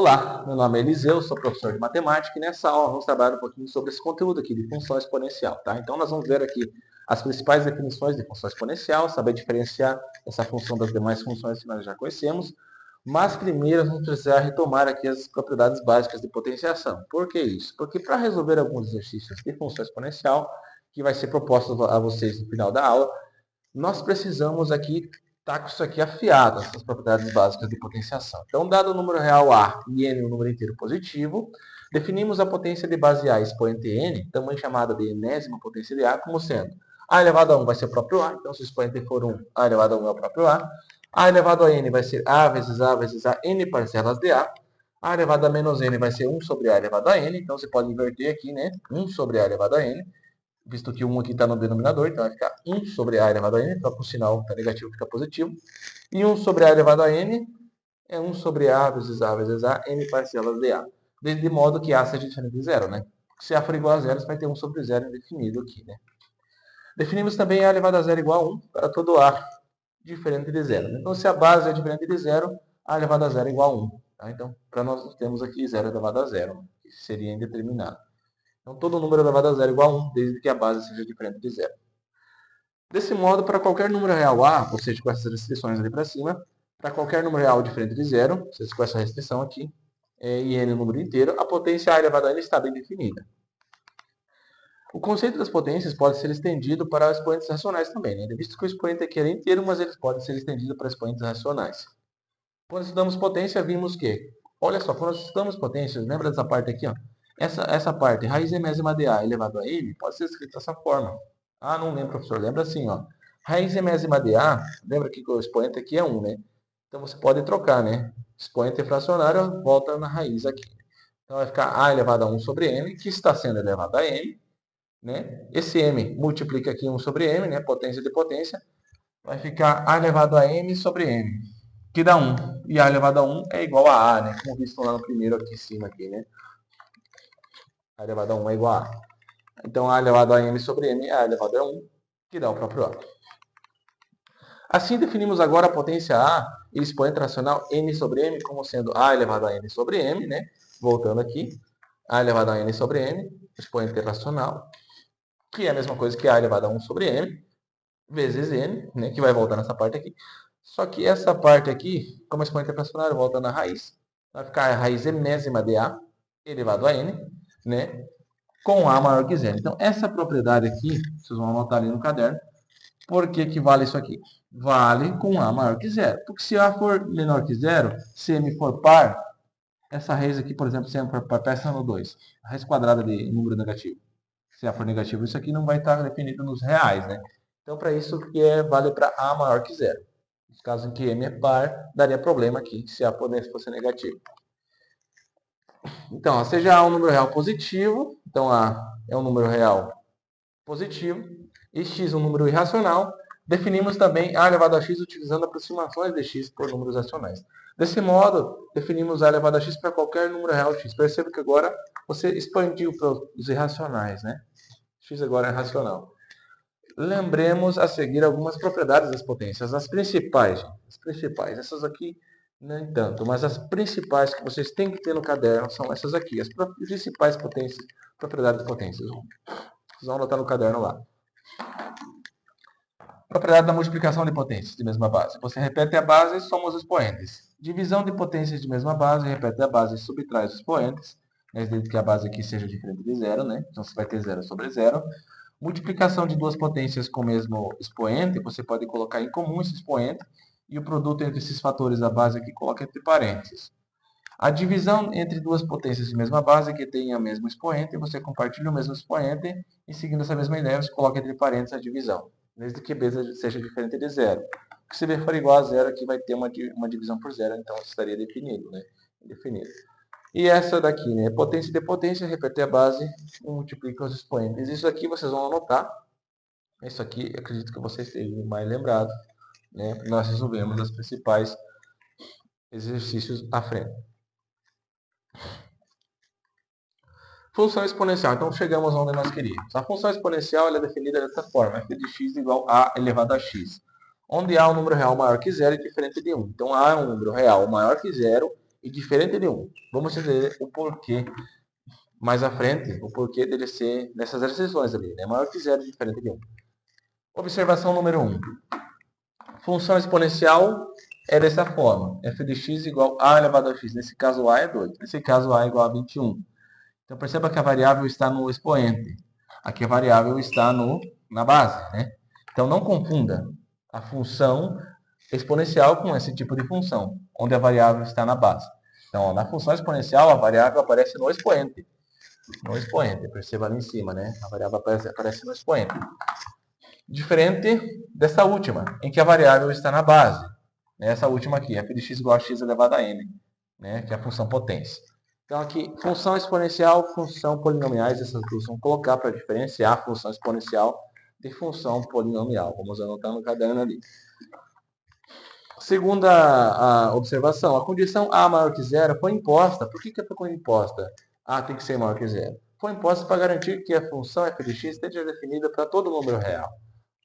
Olá, meu nome é Eliseu, sou professor de matemática e nessa aula vamos trabalhar um pouquinho sobre esse conteúdo aqui de função exponencial, tá? Então nós vamos ver aqui as principais definições de função exponencial, saber diferenciar essa função das demais funções que nós já conhecemos, mas primeiro vamos precisar retomar aqui as propriedades básicas de potenciação. Por que isso? Porque para resolver alguns exercícios de função exponencial, que vai ser proposto a vocês no final da aula, nós precisamos aqui estar com isso aqui afiado, essas propriedades básicas de potenciação. Então, dado o número real A e n um número inteiro positivo, definimos a potência de base A expoente n, também chamada de enésima potência de A, como sendo A elevado a 1 vai ser o próprio A, então se o expoente for 1, A elevado a 1 é o próprio A elevado a n vai ser A vezes A, n parcelas de A elevado a menos n vai ser 1 sobre A elevado a n, então você pode inverter aqui, né? 1 sobre A elevado a n, visto que o 1 aqui está no denominador, então vai ficar 1 sobre A elevado a n, troca o sinal, está negativo, fica positivo. E 1 sobre A elevado a n é 1 sobre A vezes A, n parcelas de A. De modo que A seja diferente de zero, né? Se A for igual a zero, você vai ter 1 sobre 0 indefinido aqui, né? Definimos também A elevado a zero igual a 1 para todo A diferente de zero. Então, se a base é diferente de zero, A elevado a zero é igual a 1. Tá? Então, para nós temos aqui 0 elevado a zero, que seria indeterminado. Então, todo número elevado a zero é igual a 1, desde que a base seja diferente de zero. Desse modo, para qualquer número real A, ou seja, com essas restrições ali para cima, para qualquer número real diferente de zero, ou seja, com essa restrição aqui, e n é o número inteiro, a potência A elevado a n está bem definida. O conceito das potências pode ser estendido para expoentes racionais também, né? Visto que o expoente aqui era inteiro, mas eles podem ser estendidos para expoentes racionais. Quando estudamos potência, vimos que, olha só, quando nós estudamos potências, lembra dessa parte aqui, ó? Essa parte, raiz enésima de A elevado a n, pode ser escrita dessa forma. Ah, não lembro, professor. Lembra assim, ó. Raiz enésima de A, lembra que o expoente aqui é 1, né? Então você pode trocar, né? Expoente fracionário volta na raiz aqui. Então vai ficar A elevado a 1 sobre m, que está sendo elevado a n, né? Esse m multiplica aqui 1 sobre m, né? Potência de potência. Vai ficar A elevado a m sobre m, que dá 1. E A elevado a 1 é igual a A, né? Como visto lá no primeiro aqui em cima, aqui, né? A elevado a 1 é igual a A. Então, A elevado a m sobre m, A elevado a 1, que dá o próprio A. Assim, definimos agora a potência A e expoente racional n sobre m como sendo A elevado a n sobre m, né? Voltando aqui, A elevado a n sobre m, expoente racional, que é a mesma coisa que A elevado a 1 sobre m, vezes n, né? Que vai voltar nessa parte aqui. Só que essa parte aqui, como expoente fracionário, volta na raiz. Vai ficar a raiz enésima de A elevado a n, né? Com A maior que zero. Então, essa propriedade aqui, vocês vão anotar ali no caderno. Por que que vale isso aqui? Vale com A maior que zero. Porque se A for menor que zero, se M for par, essa raiz aqui, por exemplo, se M for par, peça no 2. A raiz quadrada de número negativo. Se A for negativo, isso aqui não vai estar definido nos reais, né? Então, para isso, que vale para A maior que zero. No caso em que M é par, daria problema aqui se A fosse negativo. Então, seja A um número real positivo, então A é um número real positivo, e x um número irracional, definimos também A elevado a x utilizando aproximações de x por números racionais. Desse modo, definimos A elevado a x para qualquer número real x. Perceba que agora você expandiu para os irracionais, né? X agora é racional. Lembremos a seguir algumas propriedades das potências. As principais, essas aqui nem tanto, mas as principais que vocês têm que ter no caderno são essas aqui, as principais potências, propriedades de potências. Vocês vão anotar no caderno lá. Propriedade da multiplicação de potências de mesma base. Você repete a base e soma os expoentes. Divisão de potências de mesma base, repete a base e subtrai os expoentes, desde que a base aqui seja diferente de zero, né? Então você vai ter 0 sobre 0. Multiplicação de duas potências com o mesmo expoente, você pode colocar em comum esse expoente e o produto entre esses fatores da base aqui coloca entre parênteses. A divisão entre duas potências de mesma base que tenham o mesmo expoente, você compartilha o mesmo expoente e seguindo essa mesma ideia, você coloca entre parênteses a divisão, desde que b seja diferente de zero. Se b for igual a zero, aqui vai ter uma divisão por zero, então estaria definido, né? Definido. E essa daqui, né? Potência de potência, repetir a base e multiplica os expoentes. Isso aqui vocês vão anotar. Isso aqui, acredito que vocês estejam mais lembrados, né? Nós resolvemos os principais exercícios à frente. Função exponencial. Então, chegamos onde nós queríamos. A função exponencial é definida dessa forma. f de x igual a elevado a x. Onde A é um número real maior que zero e diferente de 1. Então, A é um número real maior que zero e diferente de 1. Vamos entender o porquê mais à frente, o porquê dele ser nessas restrições ali, né? Maior que 0 e diferente de 1. Observação número 1. Função exponencial é dessa forma. f de x igual a elevado a x. Nesse caso, a é 2. Nesse caso, a é igual a 21. Então, perceba que a variável está no expoente. Aqui a variável está na base, né? Então, não confunda a função exponencial com esse tipo de função, onde a variável está na base. Então, ó, na função exponencial, a variável aparece no expoente. No expoente, perceba ali em cima, né? A variável aparece no expoente. Diferente dessa última, em que a variável está na base. Essa última aqui, f de x igual a x elevado a n, né? Que é a função potência. Então, aqui, função exponencial, função polinomiais, essas duas vão colocar para diferenciar a função exponencial de função polinomial. Vamos anotar no caderno ali. Segunda a observação, a condição a maior que zero foi imposta. Por que foi imposta? A tem que ser maior que zero. Foi imposta para garantir que a função f de x esteja definida para todo número real.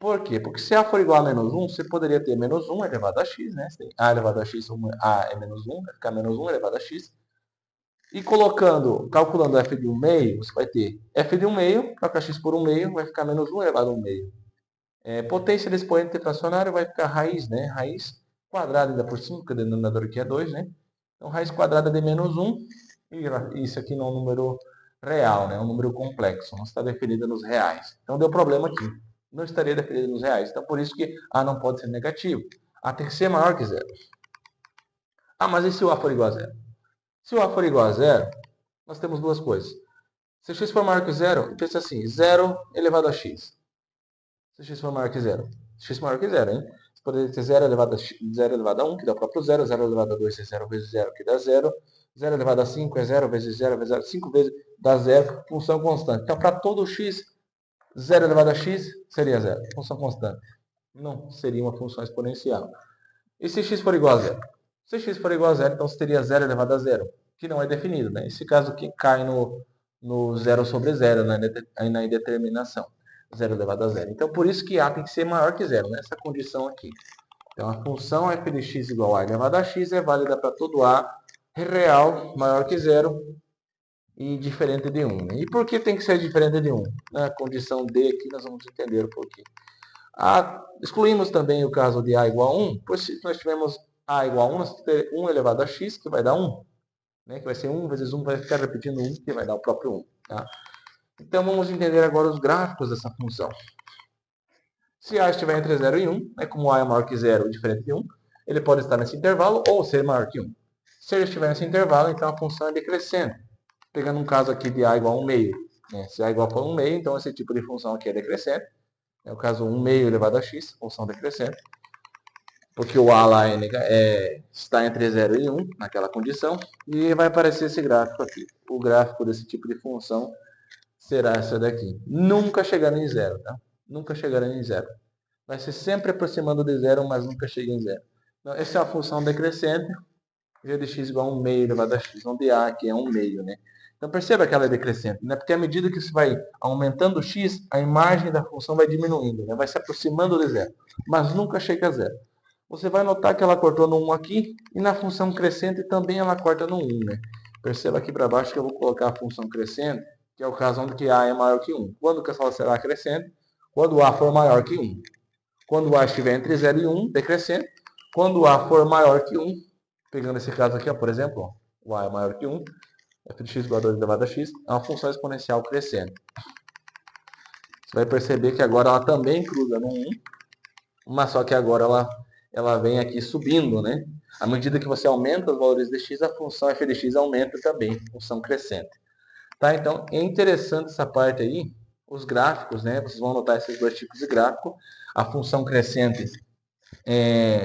Por quê? Porque se a for igual a menos 1, você poderia ter menos 1 elevado a x, né? A elevado a x, a é menos 1, vai ficar menos 1 elevado a x. E calculando f de 1 meio, você vai ter f de 1 meio, troca x por 1 meio, vai ficar menos 1 elevado a 1 meio. Potência desse expoente fracionário vai ficar raiz, né? Raiz quadrada ainda por cima, porque o denominador aqui é 2, né? Então, raiz quadrada de menos 1, e isso aqui não é um número real, né? É um número complexo, não está definido nos reais. Então, deu problema aqui. Não estaria definido nos reais. Então, por isso que A não pode ser negativo. A tem que ser maior que zero. Ah, mas e se o A for igual a zero? Se o A for igual a zero, nós temos duas coisas. Se x for maior que zero, pensa assim, 0 elevado a x. Se x for maior que zero. X maior que zero, hein? Você poderia ter 0 elevado a 1, que dá o próprio 0. 0 elevado a 2 é 0 vezes 0, que dá 0. 0 elevado a 5 é 0 vezes 0 vezes 0. 5 vezes dá 0, função constante. Então, para todo x, 0 elevado a x seria 0. Função constante. Não, seria uma função exponencial. E se x for igual a 0? Se x for igual a 0, então você teria 0 elevado a 0, que não é definido, né? Esse caso aqui cai no 0 sobre 0, na indeterminação. 0 elevado a 0. Então, por isso que A tem que ser maior que 0, nessa condição aqui. Então, a função f de x igual a elevado a x é válida para todo A real maior que 0 e diferente de 1. E por que tem que ser diferente de 1? Na condição D aqui nós vamos entender o porquê. Excluímos também o caso de A igual a 1, pois se nós tivermos A igual a 1, nós vamos ter 1 elevado a x, que vai dar 1. Né? Que vai ser 1 vezes 1, vai ficar repetindo 1, que vai dar o próprio 1. Tá? Então, vamos entender agora os gráficos dessa função. Se A estiver entre 0 e 1, como A é maior que 0 e diferente de 1, ele pode estar nesse intervalo ou ser maior que 1. Se ele estiver nesse intervalo, então a função é decrescente. Pegando um caso aqui de A igual a 1 meio. Né? Se A igual a 1 meio, então esse tipo de função aqui é decrescente. É o caso 1 meio elevado a x, função decrescente. Porque o A lá está entre 0 e 1, naquela condição. E vai aparecer esse gráfico aqui. O gráfico desse tipo de função será essa daqui. Nunca chegando em 0, tá? Nunca chegando em 0. Vai ser sempre aproximando de 0, mas nunca chega em 0. Então, essa é a função decrescente. G de x igual a 1 meio elevado a x, onde A aqui é 1 meio, né? Então, perceba que ela é decrescente, né? Porque à medida que você vai aumentando o x, a imagem da função vai diminuindo, né? Vai se aproximando de 0, mas nunca chega a 0. Você vai notar que ela cortou no 1 aqui, e na função crescente também ela corta no 1, né? Perceba aqui para baixo que eu vou colocar a função crescente, que é o caso onde A é maior que 1. Quando que ela será crescente? Quando A for maior que 1. Quando A estiver entre 0 e 1, decrescente. Quando A for maior que 1, pegando esse caso aqui, por exemplo, o A é maior que 1, f de x igual a 2 elevado a x, é uma função exponencial crescente. Você vai perceber que agora ela também cruza no 1, mas só que agora ela vem aqui subindo, né? À medida que você aumenta os valores de x, a função f de x aumenta também, função crescente. Tá? Então, é interessante essa parte aí, os gráficos, né? Vocês vão notar esses dois tipos de gráfico. A função crescente,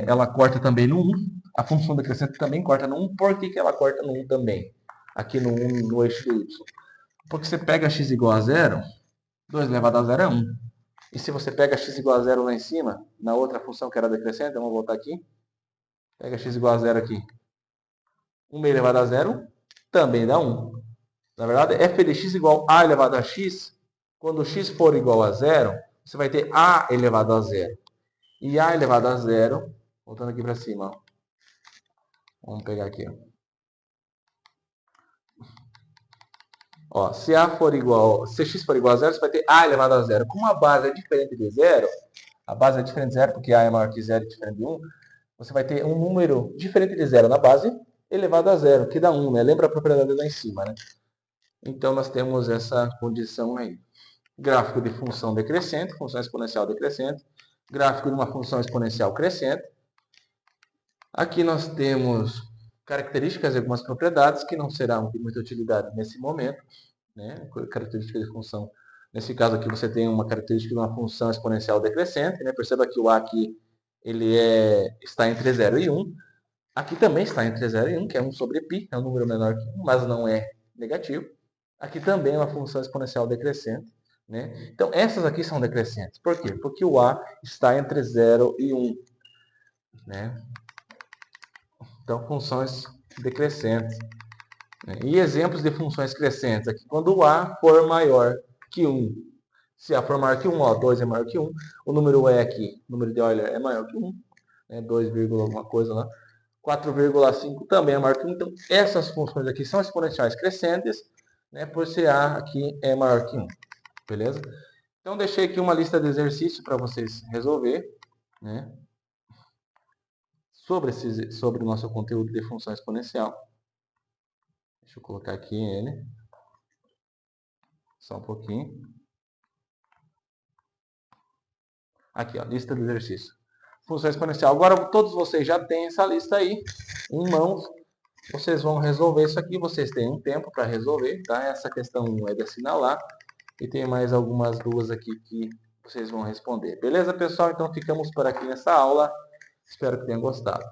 ela corta também no 1. A função decrescente também corta no 1. Por que ela corta no 1 também? Aqui no 1, no eixo do y. Porque você pega x igual a 0, 2 elevado a 0 é 1. E se você pega x igual a 0 lá em cima, na outra função que era decrescente, vamos voltar aqui. Pega x igual a 0 aqui. 1 meio elevado a 0 também dá 1. Na verdade, f de x igual a elevado a x. Quando x for igual a 0, você vai ter a elevado a 0. E a elevado a 0, voltando aqui para cima, ó. Vamos pegar aqui, ó. Ó, se x for igual a zero, você vai ter a elevado a zero. Como a base é diferente de zero, a base é diferente de zero porque a é maior que zero e diferente de 1, você vai ter um número diferente de zero na base elevado a zero, que dá 1, né? Lembra a propriedade lá em cima, né? Então, nós temos essa condição aí. Gráfico de função decrescente, função exponencial decrescente. Gráfico de uma função exponencial crescente. Aqui nós temos características e algumas propriedades que não serão de muita utilidade nesse momento, né? Características de função. Nesse caso aqui você tem uma característica de uma função exponencial decrescente, né? Perceba que o a aqui ele está entre 0 e 1. Aqui também está entre 0 e 1, que é 1 sobre π, é um número menor que 1, mas não é negativo. Aqui também é uma função exponencial decrescente, né? Então essas aqui são decrescentes. Por quê? Porque o a está entre 0 e 1, né? Então, funções decrescentes. E exemplos de funções crescentes aqui. Quando o a for maior que 1. Se a for maior que 1, ó, 2 é maior que 1. O número E aqui, o número de Euler é maior que 1. Né, 2, alguma coisa lá. 4,5 também é maior que 1. Então, essas funções aqui são exponenciais crescentes, né, por se a aqui é maior que 1. Beleza? Então, deixei aqui uma lista de exercícios para vocês resolver, né, sobre o nosso conteúdo de função exponencial. Deixa eu colocar aqui ele. Só um pouquinho. Aqui, ó, lista de exercício. Função exponencial. Agora, todos vocês já têm essa lista aí em mãos. Vocês vão resolver isso aqui. Vocês têm um tempo para resolver, tá? Essa questão 1 é de assinalar. E tem mais algumas duas aqui que vocês vão responder. Beleza, pessoal? Então, ficamos por aqui nessa aula. Espero que tenham gostado.